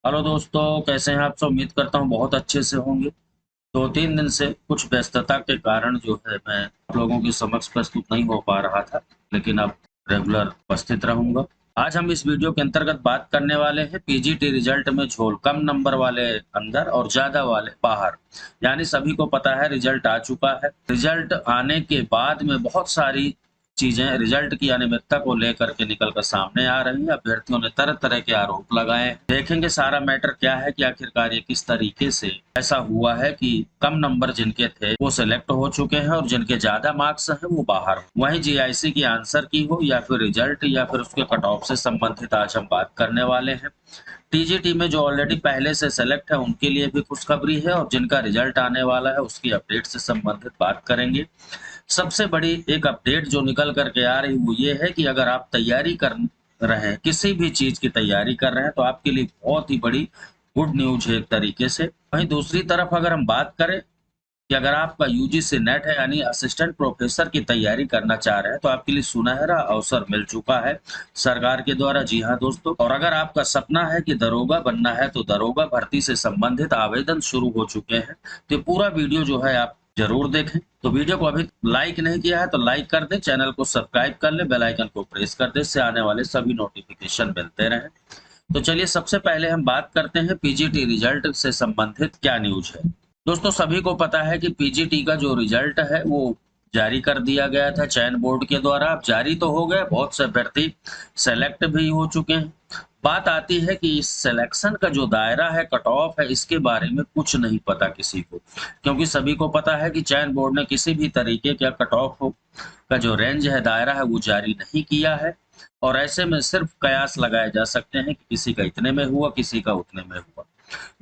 Hello दोस्तों, कैसे हैं आप सब। उम्मीद करता हूँ बहुत अच्छे से होंगे। 2-3 दिन से कुछ व्यस्तता के कारण जो है मैं आप लोगों के समक्ष प्रस्तुत नहीं हो पा रहा था, लेकिन अब रेगुलर उपस्थित रहूंगा। आज हम इस वीडियो के अंतर्गत बात करने वाले हैं पीजीटी रिजल्ट में झोल, कम नंबर वाले अंदर और ज्यादा वाले बाहर। यानी सभी को पता है रिजल्ट आ चुका है। रिजल्ट आने के बाद में बहुत सारी चीजें रिजल्ट की अनियमितता को लेकर के निकल कर सामने आ रही है। अभ्यर्थियों ने तरह तरह के आरोप लगाए हैं। देखेंगे सारा मैटर क्या है कि आखिरकार ये किस तरीके से ऐसा हुआ है कि कम नंबर जिनके थे वो सिलेक्ट हो चुके हैं और जिनके ज्यादा मार्क्स हैं वो बाहर। वहीं जीआईसी की आंसर की हो या फिर रिजल्ट या फिर उसके कट ऑफ से संबंधित आज हम बात करने वाले हैं। टीजीटी में जो ऑलरेडी पहले से सेलेक्ट है उनके लिए भी खुशखबरी है और जिनका रिजल्ट आने वाला है उसकी अपडेट से संबंधित बात करेंगे। सबसे बड़ी एक अपडेट जो निकल करके आ रही वो ये है कि अगर आप तैयारी कर रहे हैं, किसी भी चीज की तैयारी कर रहे हैं, तो आपके लिए बहुत ही बड़ी गुड न्यूज है एक तरीके से। वहीं दूसरी तरफ अगर हम बात करें कि अगर आपका यूजीसी नेट है यानी असिस्टेंट प्रोफेसर की तैयारी करना चाह रहे हैं तो आपके लिए सुनहरा अवसर मिल चुका है सरकार के द्वारा। जी हाँ दोस्तों, और अगर आपका सपना है कि दरोगा बनना है तो दरोगा भर्ती से संबंधित आवेदन शुरू हो चुके हैं। तो ये पूरा वीडियो जो है आप जरूर देखें। तो वीडियो को अभी लाइक नहीं किया है तो लाइक कर दें, चैनल को सब्सक्राइब कर ले, बेल आइकन को प्रेस कर दें, इससे आने वाले सभी नोटिफिकेशन मिलते रहें। तो चलिए सबसे पहले हम बात करते हैं पीजीटी रिजल्ट से संबंधित क्या न्यूज है। दोस्तों सभी को पता है कि पीजीटी का जो रिजल्ट है वो जारी कर दिया गया था चयन बोर्ड के द्वारा। अब जारी तो हो गया, बहुत से अभ्यर्थी सेलेक्ट भी हो चुके हैं। बात आती है कि इस सिलेक्शन का जो दायरा है, कट ऑफ है, इसके बारे में कुछ नहीं पता किसी को, क्योंकि सभी को पता है कि चयन बोर्ड ने किसी भी तरीके का कट ऑफ का जो रेंज है, दायरा है, वो जारी नहीं किया है। और ऐसे में सिर्फ कयास लगाए जा सकते हैं कि किसी का इतने में हुआ, किसी का उतने में हुआ।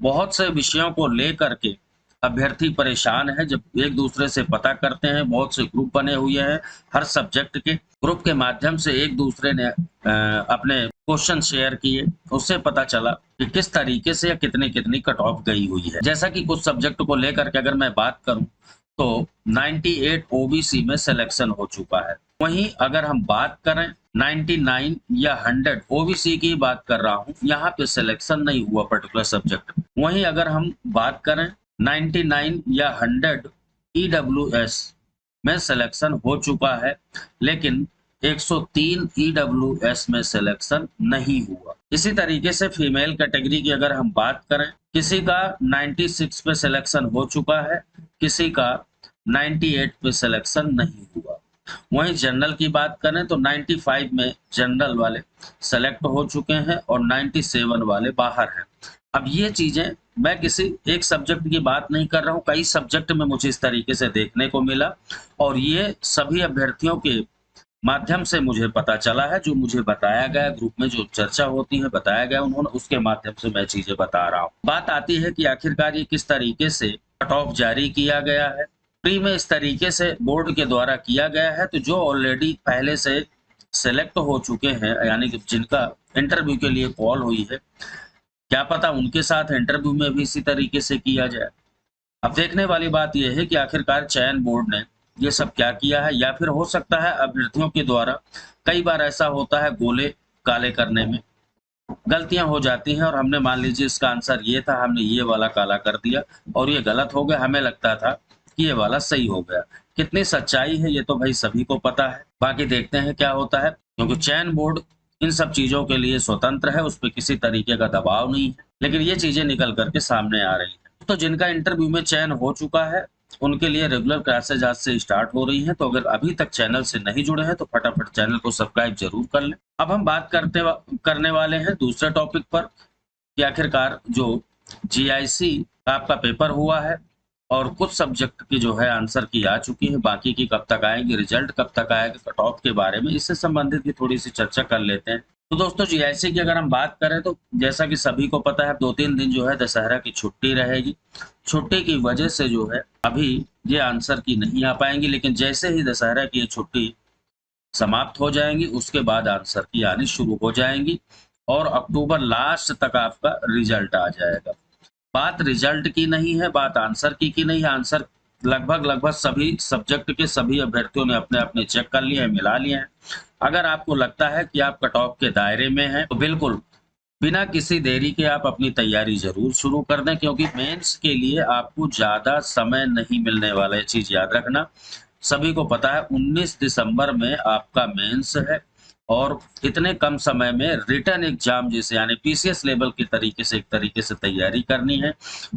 बहुत से विषयों को लेकर के अभ्यर्थी परेशान है। जब एक दूसरे से पता करते हैं, बहुत से ग्रुप बने हुए हैं, हर सब्जेक्ट के ग्रुप के माध्यम से एक दूसरे ने अपने क्वेश्चन शेयर किए, उससे पता चला कि किस तरीके से या कितनी कितनी कट ऑफ गई हुई है। जैसा कि कुछ सब्जेक्ट को लेकर के अगर मैं बात करूं तो 98 ओबीसी में सिलेक्शन हो चुका है। वहीं अगर हम बात करें 99 या 100 ओबीसी की बात कर रहा हूं, यहाँ पे सिलेक्शन नहीं हुआ पर्टिकुलर सब्जेक्ट में। वहीं अगर हम बात करें 99 या 100 ईडब्ल्यूएस में सिलेक्शन हो चुका है, लेकिन 103 ईडब्ल्यूएस में सिलेक्शन नहीं हुआ। इसी तरीके से फीमेल कैटेगरी की अगर हम बात करें, किसी का 96 पे सिलेक्शन हो चुका है, किसी का 98 पे सिलेक्शन नहीं हुआ। वहीं जनरल की बात करें तो 95 में जनरल वाले सेलेक्ट हो चुके हैं और 97 वाले बाहर हैं। अब ये चीजें, मैं किसी एक सब्जेक्ट की बात नहीं कर रहा हूँ, कई सब्जेक्ट में मुझे इस तरीके से देखने को मिला और ये सभी अभ्यर्थियों के माध्यम से मुझे पता चला है। जो मुझे बताया गया, ग्रुप में जो चर्चा होती है, बताया गया उन्होंने, उसके माध्यम से मैं चीजें बता रहा हूँ। बात आती है कि आखिरकार ये किस तरीके से कट ऑफ जारी किया गया है। प्री में इस तरीके से बोर्ड के द्वारा किया गया है, तो जो ऑलरेडी पहले से सेलेक्ट हो चुके हैं, यानी कि जिनका इंटरव्यू के लिए कॉल हुई है, क्या पता उनके साथ इंटरव्यू में भी इसी तरीके से किया जाए। अब देखने वाली बात यह है कि आखिरकार चयन बोर्ड ने ये सब क्या किया है, या फिर हो सकता है अभ्यर्थियों के द्वारा कई बार ऐसा होता है गोले काले करने में गलतियां हो जाती हैं, और हमने मान लीजिए इसका आंसर ये था, हमने ये वाला काला कर दिया और ये गलत हो गया, हमें लगता था कि ये वाला सही हो गया। कितनी सच्चाई है ये तो भाई सभी को पता है। बाकी देखते हैं क्या होता है, क्योंकि चयन बोर्ड इन सब चीजों के लिए स्वतंत्र है, उस पर किसी तरीके का दबाव नहीं है। लेकिन ये चीजें निकल करके सामने आ रही है। तो जिनका इंटरव्यू में चयन हो चुका है उनके लिए रेगुलर क्लासेज आज से स्टार्ट हो रही हैं। तो अगर अभी तक चैनल से नहीं जुड़े हैं तो फटाफट चैनल को सब्सक्राइब जरूर कर लें। अब हम बात करने वाले हैं दूसरे टॉपिक पर कि आखिरकार जो जीआईसी का आपका पेपर हुआ है और कुछ सब्जेक्ट की जो है आंसर की आ चुकी है, बाकी की कब तक आएगी, रिजल्ट कब तक आएगा, कट ऑफ के बारे में, इससे संबंधित भी थोड़ी सी चर्चा कर लेते हैं। तो दोस्तों जीआईसी की अगर हम बात करें तो जैसा कि सभी को पता है 2-3 दिन जो है दशहरा की छुट्टी रहेगी। छुट्टी की वजह से जो है अभी ये आंसर की नहीं आ पाएंगी, लेकिन जैसे ही दशहरा की ये छुट्टी समाप्त हो जाएंगी उसके बाद आंसर की आनी शुरू हो जाएंगी और अक्टूबर लास्ट तक आपका रिजल्ट आ जाएगा। बात रिजल्ट की नहीं है, बात आंसर की नहीं है। आंसर लगभग सभी सब्जेक्ट के सभी अभ्यर्थियों ने अपने अपने चेक कर लिए हैं, मिला लिए हैं। अगर आपको लगता है कि आप कट ऑफ के दायरे में हैं तो बिल्कुल बिना किसी देरी के आप अपनी तैयारी ज़रूर शुरू कर दें, क्योंकि मेंस के लिए आपको ज़्यादा समय नहीं मिलने वाला है, ये चीज़ याद रखना। सभी को पता है 19 दिसंबर में आपका मेंस है और इतने कम समय में रिटन एग्ज़ाम जैसे यानी पीसीएस लेवल के तरीके से एक तरीके से तैयारी करनी है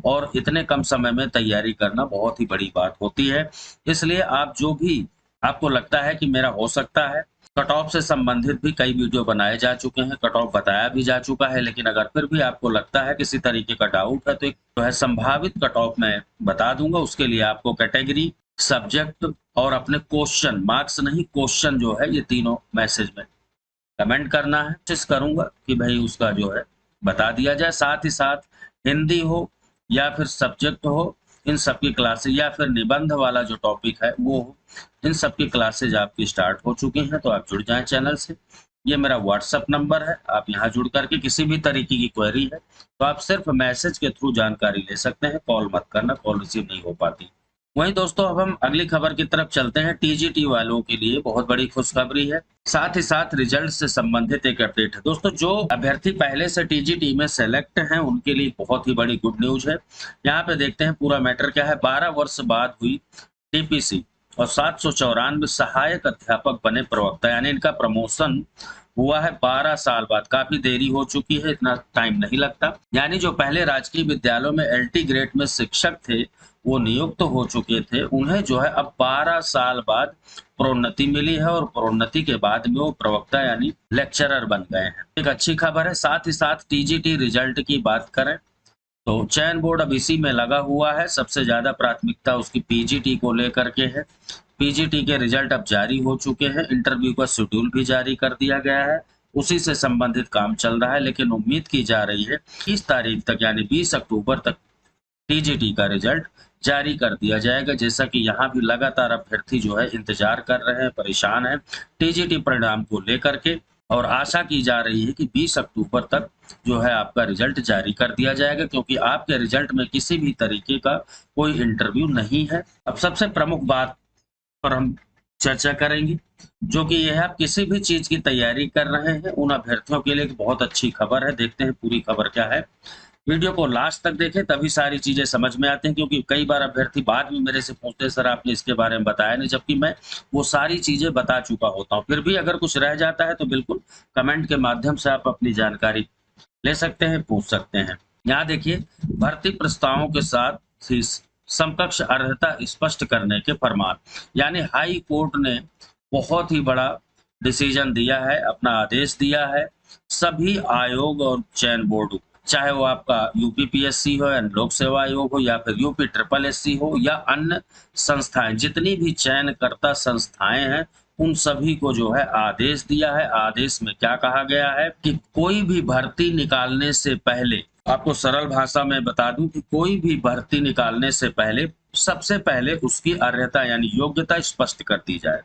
और इतने कम समय में तैयारी करना बहुत ही बड़ी बात होती है। इसलिए आप जो भी आपको लगता है कि मेरा हो सकता है, कट ऑफ से संबंधित भी कई वीडियो बनाए जा चुके हैं, कट ऑफ बताया भी जा चुका है, लेकिन अगर फिर भी आपको लगता है किसी तरीके का डाउट है तो एक जो है संभावित कट ऑफ मैं बता दूंगा। उसके लिए आपको कैटेगरी, सब्जेक्ट और अपने क्वेश्चन, मार्क्स नहीं क्वेश्चन जो है, ये तीनों मैसेज में कमेंट करना है। कोशिश करूंगा कि भाई उसका जो है बता दिया जाए। साथ ही साथ हिंदी हो या फिर सब्जेक्ट हो, इन सबकी क्लासेज या फिर निबंध वाला जो टॉपिक है वो हो, इन सबकी क्लासेज आपकी स्टार्ट हो चुकी हैं, तो आप जुड़ जाएं चैनल से। ये मेरा व्हाट्सएप नंबर है, आप यहाँ जुड़ करके किसी भी तरीके की क्वेरी है तो आप सिर्फ मैसेज के थ्रू जानकारी ले सकते हैं, कॉल मत करना, कॉल रिसीव नहीं हो पाती। वहीं दोस्तों अब हम अगली खबर की तरफ चलते हैं। टीजीटी वालों के लिए बहुत बड़ी खुशखबरी है, साथ ही साथ रिजल्ट से संबंधित एक अपडेट है। दोस्तों जो अभ्यर्थी पहले से टीजीटी में सेलेक्ट हैं उनके लिए बहुत ही बड़ी गुड न्यूज है। यहाँ पे देखते हैं पूरा मैटर क्या है। 12 वर्ष बाद हुई टीपीसी और 794 सहायक अध्यापक बने प्रवक्ता, यानी इनका प्रमोशन हुआ है 12 साल बाद। काफी देरी हो चुकी है, इतना टाइम नहीं लगता। यानी जो पहले राजकीय विद्यालयों में एलटी ग्रेड में शिक्षक थे वो नियुक्त हो चुके थे, उन्हें जो है अब 12 साल बाद प्रोन्नति मिली है और प्रोन्नति के बाद में वो प्रवक्ता यानी लेक्चरर बन गए हैं। एक अच्छी खबर है। साथ ही साथ टीजीटी रिजल्ट की बात करें तो चयन बोर्ड अब इसी में लगा हुआ है। सबसे ज्यादा प्राथमिकता उसकी पीजीटी को लेकर के है। पीजीटी के रिजल्ट अब जारी हो चुके हैं, इंटरव्यू का शेड्यूल भी जारी कर दिया गया है, उसी से संबंधित काम चल रहा है। लेकिन उम्मीद की जा रही है 30 तारीख तक यानी 20 अक्टूबर तक टीजीटी का रिजल्ट जारी कर दिया जाएगा। जैसा कि यहाँ भी लगातार अभ्यर्थी जो है इंतजार कर रहे हैं, परेशान हैं टीजीटी परिणाम को लेकर के, और आशा की जा रही है कि 20 अक्टूबर तक जो है आपका रिजल्ट जारी कर दिया जाएगा, क्योंकि आपके रिजल्ट में किसी भी तरीके का कोई इंटरव्यू नहीं है। अब सबसे प्रमुख बात पर हम चर्चा करेंगे, जो कि यह है आप किसी भी चीज की तैयारी कर रहे हैं उन अभ्यर्थियों के लिए एक बहुत अच्छी खबर है। देखते हैं पूरी खबर क्या है। वीडियो को लास्ट तक देखें तभी सारी चीजें समझ में आती हैं, क्योंकि कई बार अभ्यर्थी बाद में मेरे से पूछते हैं सर आपने इसके बारे में बताया नहीं, जबकि मैं वो सारी चीजें बता चुका होता हूँ। फिर भी अगर कुछ रह जाता है तो बिल्कुल कमेंट के माध्यम से आप अपनी जानकारी ले सकते हैं, पूछ सकते हैं। यहाँ देखिए, भर्ती प्रस्तावों के साथ ही समकक्ष अर्हता स्पष्ट करने के फरमान, यानी हाई कोर्ट ने बहुत ही बड़ा डिसीजन दिया है, अपना आदेश दिया है। सभी आयोग और चयन बोर्ड, चाहे वो आपका यूपीपीएससी हो या लोक सेवा आयोग हो या फिर यूपी ट्रिपल एससी हो या अन्य संस्थाएं, जितनी भी चयनकर्ता संस्थाएं हैं उन सभी को जो है आदेश दिया है। आदेश में क्या कहा गया है कि कोई भी भर्ती निकालने से पहले, आपको सरल भाषा में बता दूं कि कोई भी भर्ती निकालने से पहले सबसे पहले उसकी अर्हता यानी योग्यता स्पष्ट कर दी जाए।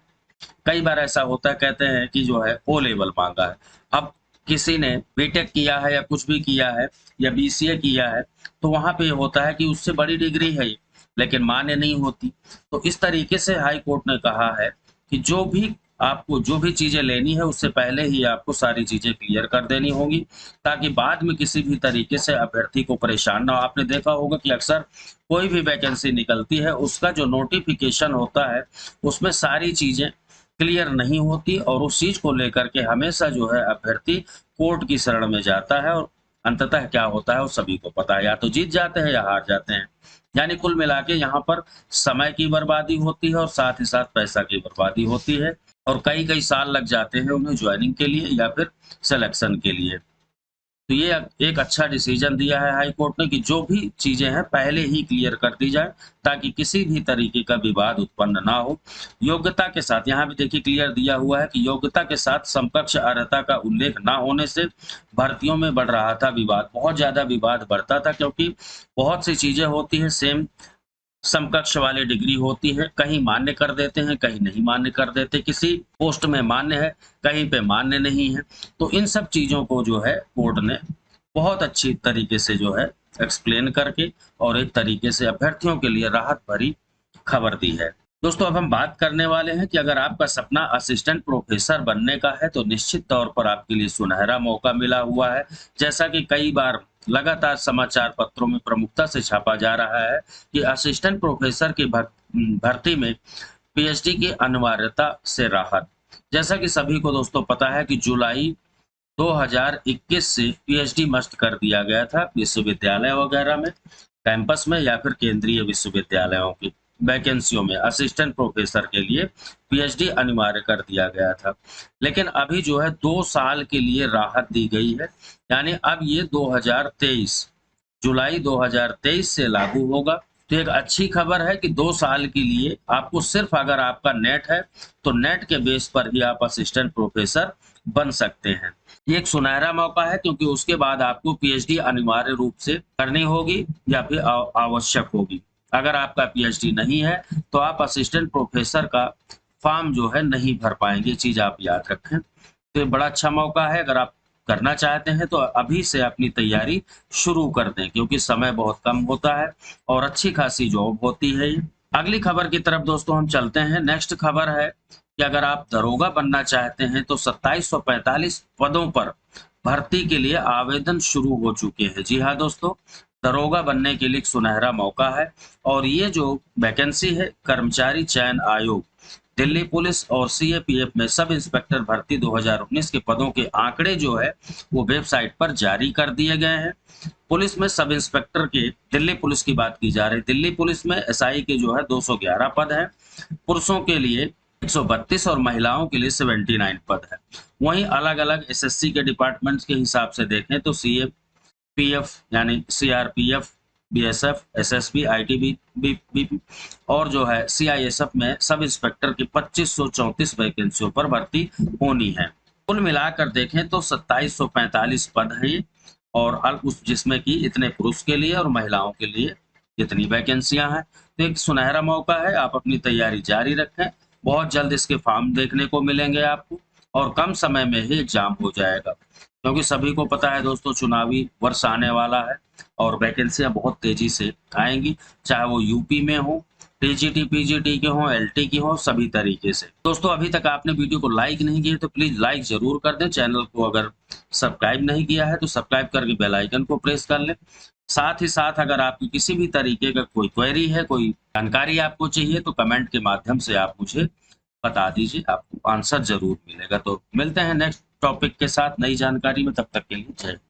कई बार ऐसा होता है, कहते हैं कि जो है ओ लेवल मांगा है। अब किसी ने बीटेक किया है या कुछ भी किया है या बीसीए किया है तो वहां पे होता है कि उससे बड़ी डिग्री है ये, लेकिन मान्य नहीं होती। तो इस तरीके से हाई कोर्ट ने कहा है कि जो भी आपको जो भी चीजें लेनी है उससे पहले ही आपको सारी चीजें क्लियर कर देनी होगी, ताकि बाद में किसी भी तरीके से अभ्यर्थी को परेशान ना हो। आपने देखा होगा कि अक्सर कोई भी वैकेंसी निकलती है उसका जो नोटिफिकेशन होता है उसमें सारी चीजें क्लियर नहीं होती और उस चीज को लेकर के हमेशा जो है अभ्यर्थी कोर्ट की शरण में जाता है और अंततः क्या होता है वो सभी को पता है, या तो जीत जाते हैं या हार जाते हैं। यानी कुल मिला के यहाँ पर समय की बर्बादी होती है और साथ ही साथ पैसा की बर्बादी होती है और कई कई साल लग जाते हैं उन्हें ज्वाइनिंग के लिए या फिर सिलेक्शन के लिए। तो ये एक अच्छा डिसीजन दिया है हाई कोर्ट ने कि जो भी चीजें हैं पहले ही क्लियर कर दी जाए, ताकि किसी भी तरीके का विवाद उत्पन्न ना हो। योग्यता के साथ यहाँ भी देखिए क्लियर दिया हुआ है कि योग्यता के साथ समकक्ष अर्हता का उल्लेख ना होने से भर्तियों में बढ़ रहा था विवाद, बहुत ज्यादा विवाद बढ़ता था, क्योंकि बहुत सी चीजें होती हैं सेम समकक्ष वाली डिग्री होती है, कहीं मान्य कर देते हैं कहीं नहीं मान्य कर देते, किसी पोस्ट में मान्य है कहीं पे मान्य नहीं है। तो इन सब चीजों को जो है कोर्ट ने बहुत अच्छी तरीके से जो है एक्सप्लेन करके और एक तरीके से अभ्यर्थियों के लिए राहत भरी खबर दी है। दोस्तों अब हम बात करने वाले हैं कि अगर आपका सपना असिस्टेंट प्रोफेसर बनने का है तो निश्चित तौर पर आपके लिए सुनहरा मौका मिला हुआ है। जैसा कि कई बार लगातार समाचार पत्रों में प्रमुखता से छापा जा रहा है कि असिस्टेंट प्रोफेसर की भर्ती में पीएचडी की अनिवार्यता से राहत। जैसा कि सभी को दोस्तों पता है कि जुलाई 2021 से पीएचडी मस्ट कर दिया गया था विश्वविद्यालय वगैरह में, कैंपस में या फिर केंद्रीय विश्वविद्यालयों की वैकेंसियों में असिस्टेंट प्रोफेसर के लिए पीएचडी अनिवार्य कर दिया गया था। लेकिन अभी जो है 2 साल के लिए राहत दी गई है, यानी अब ये 2023 जुलाई 2023 से लागू होगा। तो एक अच्छी खबर है कि 2 साल के लिए आपको सिर्फ अगर आपका नेट है तो नेट के बेस पर ही आप असिस्टेंट प्रोफेसर बन सकते हैं। ये एक सुनहरा मौका है क्योंकि उसके बाद आपको पीएचडी अनिवार्य रूप से करनी होगी या फिर आवश्यक होगी। अगर आपका पीएचडी नहीं है तो आप असिस्टेंट प्रोफेसर का फॉर्म जो है नहीं भर पाएंगे, चीज आप याद रखें। तो ये बड़ा अच्छा मौका है, अगर आप करना चाहते हैं तो अभी से अपनी तैयारी शुरू कर दें क्योंकि समय बहुत कम होता है और अच्छी खासी जॉब होती है। अगली खबर की तरफ दोस्तों हम चलते हैं। नेक्स्ट खबर है कि अगर आप दरोगा बनना चाहते हैं तो 2745 पदों पर भर्ती के लिए आवेदन शुरू हो चुके हैं। जी हाँ दोस्तों, दरोगा बनने के लिए एक सुनहरा मौका है और ये जो वैकेंसी है कर्मचारी चयन आयोग, दिल्ली पुलिस और सीएपीएफ में सब इंस्पेक्टर भर्ती 2019 के पदों के आंकड़े जो है वो वेबसाइट पर जारी कर दिए गए हैं। पुलिस में सब इंस्पेक्टर के, दिल्ली पुलिस की बात की जा रही, दिल्ली पुलिस में एसआई के जो है 211 पद है, पुरुषों के लिए 132 और महिलाओं के लिए 79 पद है। वहीं अलग अलग एसएससी के डिपार्टमेंट्स के हिसाब से देखें तो सीएपीएफ यानी सीआरपीएफ, बीएसएफ, एसएसबी, आईटीबीपी और जो है सीआईएसएफ में सब इंस्पेक्टर की 2534 वैकेंसियों पर भर्ती होनी है। कुल मिलाकर देखें तो 2745 पद हैं और उस जिसमें कि इतने पुरुष के लिए और महिलाओं के लिए इतनी वैकेंसियां हैं। तो एक सुनहरा मौका है, आप अपनी तैयारी जारी रखें। बहुत जल्द इसके फॉर्म देखने को मिलेंगे आपको और कम समय में ही एग्जाम हो जाएगा क्योंकि सभी को पता है दोस्तों चुनावी वर्ष आने वाला है और वैकेंसियां बहुत तेजी से आएंगी, चाहे वो यूपी में हो, टीजीटी पीजीटी के हो, एलटी की हो, सभी तरीके से। दोस्तों अभी तक आपने वीडियो को लाइक नहीं किया तो प्लीज लाइक जरूर कर दें। चैनल को अगर सब्सक्राइब नहीं किया है तो सब्सक्राइब करके बेल आइकन को प्रेस कर लें। साथ ही साथ अगर आपकी किसी भी तरीके का कोई क्वेरी है, कोई जानकारी आपको चाहिए तो कमेंट के माध्यम से आप मुझे बता दीजिए, आपको आंसर जरूर मिलेगा। तो मिलते हैं नेक्स्ट टॉपिक के साथ नई जानकारी में, तब तक के लिए जय।